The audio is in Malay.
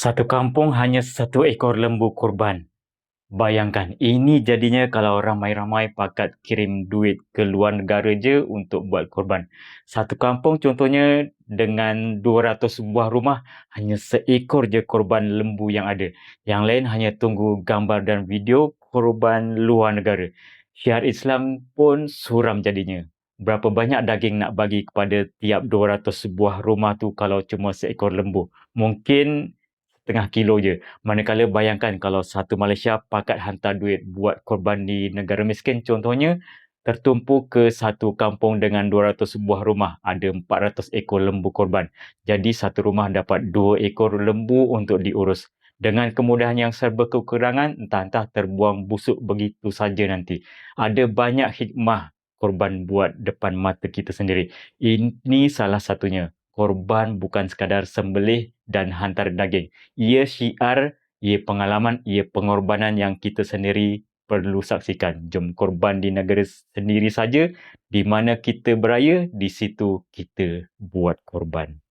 Satu kampung hanya satu ekor lembu kurban. Bayangkan, ini jadinya kalau ramai-ramai pakat kirim duit ke luar negara je untuk buat korban. Satu kampung contohnya dengan 200 buah rumah, hanya seekor je korban lembu yang ada. Yang lain hanya tunggu gambar dan video korban luar negara. Syiar Islam pun suram jadinya. Berapa banyak daging nak bagi kepada tiap 200 buah rumah tu kalau cuma seekor lembu? Mungkin setengah kilo je. Manakala bayangkan kalau satu Malaysia pakat hantar duit buat korban di negara miskin contohnya, tertumpu ke satu kampung dengan 200 buah rumah, ada 400 ekor lembu korban. Jadi satu rumah dapat 2 ekor lembu untuk diurus. Dengan kemudahan yang serba kekurangan, entah-entah terbuang busuk begitu saja nanti. Ada banyak hikmah korban buat depan mata kita sendiri. Ini salah satunya. Korban bukan sekadar sembelih dan hantar daging. Ia syiar, ia pengalaman, ia pengorbanan yang kita sendiri perlu saksikan. Jom korban di negara sendiri saja, di mana kita beraya, di situ kita buat korban.